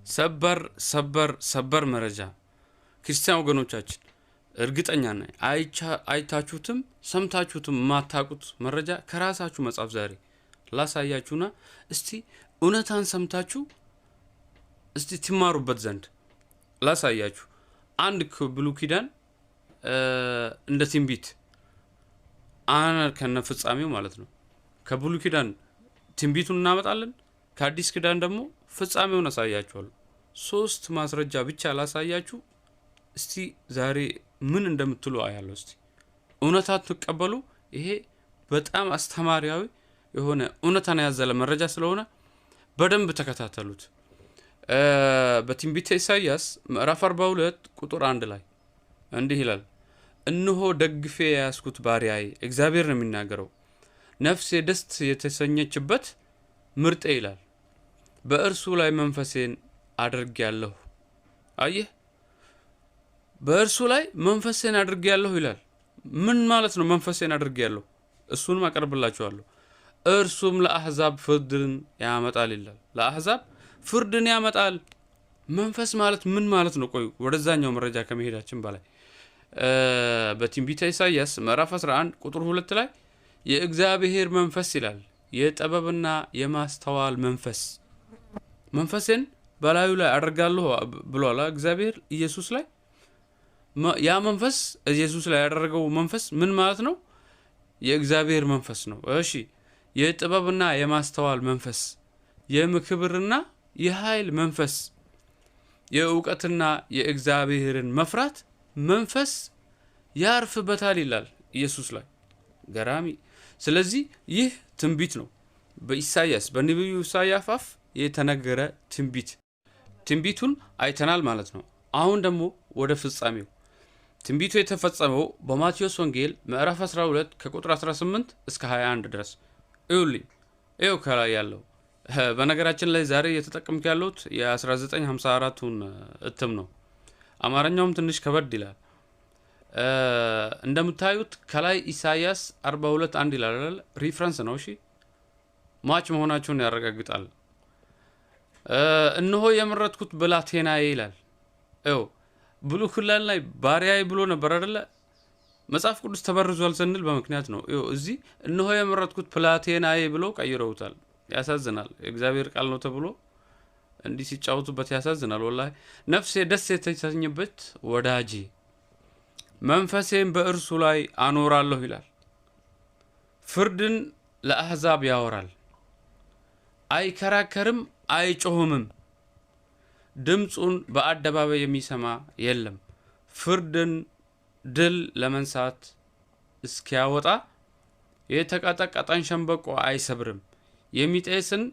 ሰበር መረጃ ክርስቲያን ወገኖቻችን እርግጠኛ ነኝ አይታችሁትም ሰምታችሁትም ማታቁት መረጃ ከራሳችሁ መጽሐፍ ዛሬ ላሳያችሁና እስቲ እውነታን ሰምታችሁ እስቲ ትማሩበት ዘንድ ላሳያችሁ። አንድ ብሉይ ኪዳን እንደ ትንቢት ከነ ፍጻሜው ማለት ነው። ከብሉይ ኪዳን ትንቢቱን እናመጣለን፣ ከአዲስ ኪዳን ደግሞ ፍጻሜውን አሳያችኋለሁ። 3 ማስረጃ ብቻ ላሳያችሁ። እስቲ ዛሬ ምን እንደምትሉ አያለሁ። እስቲ እውነታን ተቀበሉ። ይሄ በጣም አስተማሪያዊ የሆነ እውነታን ያዘለ መረጃ ስለሆነ በደንብ ተከታተሉት። በትንቢተ ኢሳይያስ ምዕራፍ 42 ቁጥር 1 ላይ እንዲህ ይላል፣ እነሆ ደግፌ ያስኩት ባሪያዬ እግዚአብሔር ነው የሚናገረው፣ ነፍሴ ደስ የተሰኘችበት ምርጤ ይላል፣ በእርሱ ላይ መንፈሴን አድርጌያለሁ። አየህ፣ በእርሱ ላይ መንፈሴን አድርጌያለሁ ይላል። ምን ማለት ነው? መንፈሴን አድርጌያለሁ፣ እሱንም አቀርብላችኋለሁ፣ እርሱም ለአሕዛብ ፍርድን ያመጣል ይላል። ለአሕዛብ ፍርድን ያመጣል። መንፈስ ማለት ምን ማለት ነው? ቆይ ወደዛኛው መረጃ ከመሄዳችን በላይ በትንቢተ ኢሳይያስ ምዕራፍ 11 ቁጥር 2 ላይ የእግዚአብሔር መንፈስ ይላል፣ የጥበብና የማስተዋል መንፈስ፣ መንፈሴን በላዩ ላይ አደርጋለሁ ብሏል እግዚአብሔር ኢየሱስ ላይ። ያ መንፈስ ኢየሱስ ላይ ያደረገው መንፈስ ምን ማለት ነው? የእግዚአብሔር መንፈስ ነው። እሺ፣ የጥበብና የማስተዋል መንፈስ፣ የምክብርና የኃይል መንፈስ፣ የእውቀትና የእግዚአብሔርን መፍራት መንፈስ ያርፍበታል ይላል ኢየሱስ ላይ። ገራሚ። ስለዚህ ይህ ትንቢት ነው፣ በኢሳይያስ በነቢዩ ኢሳይያስ አፍ የተነገረ ትንቢት። ትንቢቱን አይተናል ማለት ነው። አሁን ደግሞ ወደ ፍጻሜው። ትንቢቱ የተፈጸመው በማቴዎስ ወንጌል ምዕራፍ 12 ከቁጥር 18 እስከ 21 ድረስ እዩልኝ። ይኸው ከላይ ያለው በነገራችን ላይ ዛሬ እየተጠቀምኩ ያለሁት የ1954ቱን እትም ነው። አማርኛውም ትንሽ ከበድ ይላል። እንደምታዩት ከላይ ኢሳይያስ 42 1 ይላል። ሪፍረንስ ነው። እሺ፣ ማች መሆናቸውን ያረጋግጣል። እነሆ የመረጥኩት ብላቴናዬ ይላል። ብሉይ ኪዳን ላይ ባሪያዬ ብሎ ነበር አይደለ? መጽሐፍ ቅዱስ ተበርዟል ስንል በምክንያት ነው። እዚህ እነሆ የመረጥኩት ብላቴናዬ ብሎ ቀይረውታል። ያሳዝናል። የእግዚአብሔር ቃል ነው ተብሎ እንዲህ ሲጫወቱበት ያሳዝናል። ወላሂ ነፍሴ ደስ የተሰኘበት ወዳጄ፣ መንፈሴን በእርሱ ላይ አኖራለሁ ይላል። ፍርድን ለአሕዛብ ያወራል፣ አይከራከርም፣ አይጮህምም፣ ድምፁን በአደባባይ የሚሰማ የለም። ፍርድን ድል ለመንሳት እስኪያወጣ የተቀጠቀጠን ሸምበቆ አይሰብርም፣ የሚጤስን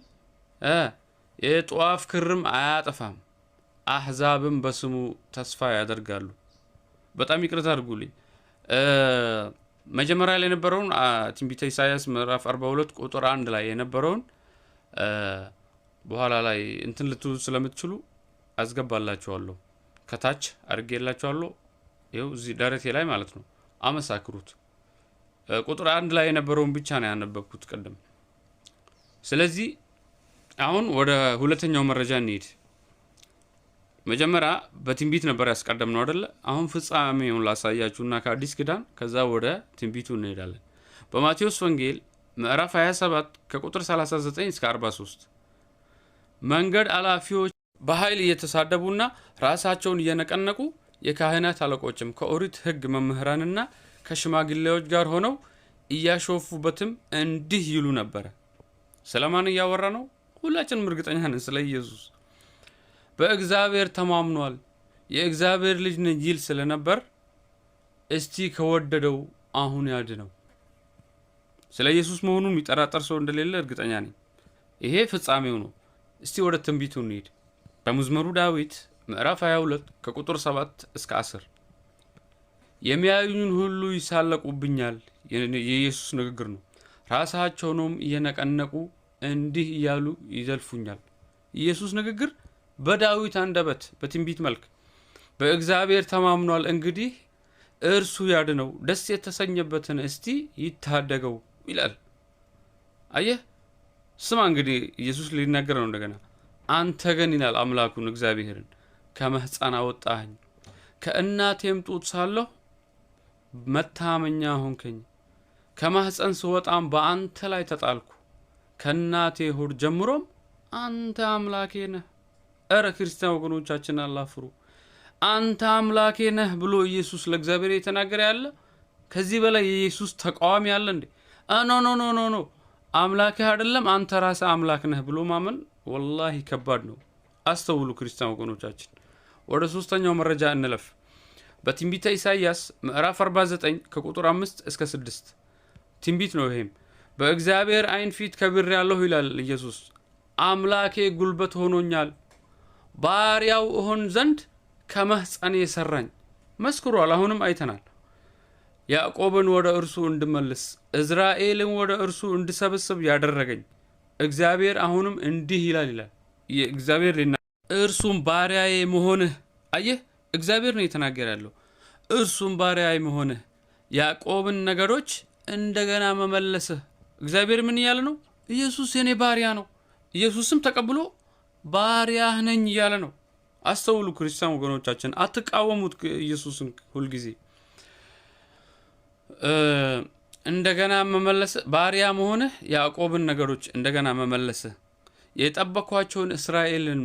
የጧፍ ክርም አያጠፋም። አሕዛብም በስሙ ተስፋ ያደርጋሉ። በጣም ይቅርታ አድርጉልኝ። መጀመሪያ ላይ የነበረውን ትንቢተ ኢሳይያስ ምዕራፍ 42 ቁጥር 1 ላይ የነበረውን በኋላ ላይ እንትን ልትሉ ስለምትችሉ አስገባላችኋለሁ፣ ከታች አድርጌላችኋለሁ። ይኸው እዚህ ደረቴ ላይ ማለት ነው። አመሳክሩት። ቁጥር 1 ላይ የነበረውን ብቻ ነው ያነበብኩት ቅድም። ስለዚህ አሁን ወደ ሁለተኛው መረጃ እንሂድ። መጀመሪያ በትንቢት ነበር ያስቀደምነው አይደለ? አሁን ፍጻሜውን ላሳያችሁና ከአዲስ ኪዳን ከዛ ወደ ትንቢቱ እንሄዳለን። በማቴዎስ ወንጌል ምዕራፍ 27 ከቁጥር 39 እስከ 43 መንገድ አላፊዎች በኃይል እየተሳደቡና ራሳቸውን እየነቀነቁ የካህናት አለቆችም ከኦሪት ሕግ መምህራንና ከሽማግሌዎች ጋር ሆነው እያሾፉበትም እንዲህ ይሉ ነበረ። ስለማን እያወራ ነው? ሁላችንም እርግጠኛ ነን፣ ስለ ኢየሱስ። በእግዚአብሔር ተማምኗል፣ የእግዚአብሔር ልጅ ነኝ ይል ስለነበር እስቲ ከወደደው አሁን ያድነው። ስለ ኢየሱስ መሆኑን የሚጠራጠር ሰው እንደሌለ እርግጠኛ ነኝ። ይሄ ፍጻሜው ነው። እስቲ ወደ ትንቢቱ እንሂድ። በመዝሙረ ዳዊት ምዕራፍ 22 ከቁጥር 7 እስከ 10 የሚያዩኝ ሁሉ ይሳለቁብኛል። የኢየሱስ ንግግር ነው። ራሳቸውንም እየነቀነቁ እንዲህ እያሉ ይዘልፉኛል። ኢየሱስ ንግግር በዳዊት አንደበት በትንቢት መልክ በእግዚአብሔር ተማምኗል፣ እንግዲህ እርሱ ያድነው፣ ደስ የተሰኘበትን እስቲ ይታደገው ይላል። አየህ፣ ስማ እንግዲህ ኢየሱስ ሊናገር ነው እንደገና። አንተ ግን ይላል አምላኩን እግዚአብሔርን ከማህፀን አወጣኸኝ፣ ከእናቴም ጡት ሳለሁ መታመኛ ሆንከኝ። ከማህፀን ስወጣም በአንተ ላይ ተጣልኩ፣ ከእናቴ ሆድ ጀምሮም አንተ አምላኬ ነህ። እረ ክርስቲያን ወገኖቻችን አላፍሩ። አንተ አምላኬ ነህ ብሎ ኢየሱስ ለእግዚአብሔር የተናገረ ያለ ከዚህ በላይ የኢየሱስ ተቃዋሚ አለ እንዴ? ኖ ኖ ኖ ኖ ኖ አምላክህ አይደለም አንተ ራስህ አምላክ ነህ ብሎ ማመን ወላሂ ከባድ ነው። አስተውሉ ክርስቲያን ወገኖቻችን። ወደ ሶስተኛው መረጃ እንለፍ። በትንቢተ ኢሳይያስ ምዕራፍ 49 ከቁጥር 5 እስከ 6 ትንቢት ነው። ይሄም በእግዚአብሔር ዓይን ፊት ከብሬአለሁ ይላል ኢየሱስ። አምላኬ ጉልበት ሆኖኛል፣ ባሪያው እሆን ዘንድ ከማህፀን የሰራኝ መስክሯል። አሁንም አይተናል። ያዕቆብን ወደ እርሱ እንድመልስ እስራኤልን ወደ እርሱ እንድሰበስብ ያደረገኝ እግዚአብሔር አሁንም እንዲህ ይላል የእግዚአብሔር እርሱም ባሪያዬ መሆንህ። አየህ እግዚአብሔር ነው የተናገረ ያለው። እርሱም ባሪያዬ መሆንህ ያዕቆብን ነገዶች እንደገና መመለስህ። እግዚአብሔር ምን እያለ ነው? ኢየሱስ የኔ ባሪያ ነው። ኢየሱስም ተቀብሎ ባሪያህ ነኝ እያለ ነው። አስተውሉ ክርስቲያን ወገኖቻችን፣ አትቃወሙት ኢየሱስን ሁልጊዜ። እንደገና መመለስ ባሪያ መሆንህ ያዕቆብን ነገዶች እንደገና መመለስህ የጠበኳቸውን እስራኤልን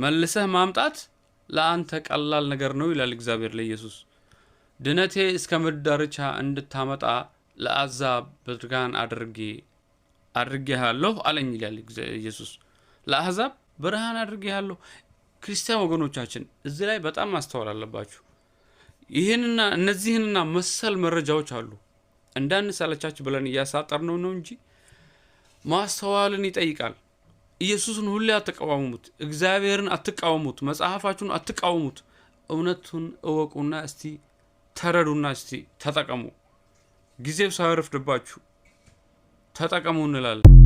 መልሰህ ማምጣት ለአንተ ቀላል ነገር ነው ይላል እግዚአብሔር ለኢየሱስ። ድነቴ እስከ ምድር ዳርቻ እንድታመጣ ለአሕዛብ ብርሃን አድርጌሃለሁ አለኝ ይላል ኢየሱስ። ለአሕዛብ ብርሃን አድርጌሃለሁ። ክርስቲያን ወገኖቻችን እዚህ ላይ በጣም ማስተዋል አለባችሁ። ይህንና እነዚህንና መሰል መረጃዎች አሉ። እንዳንሰለቻችሁ ብለን እያሳጠርነው ነው እንጂ ማስተዋልን ይጠይቃል። ኢየሱስን ሁሌ አትቃወሙት፣ እግዚአብሔርን አትቃወሙት፣ መጽሐፋችሁን አትቃወሙት። እውነቱን እወቁና እስቲ ተረዱና እስቲ ተጠቀሙ። ጊዜው ሳይረፍድባችሁ ተጠቀሙ እንላለን።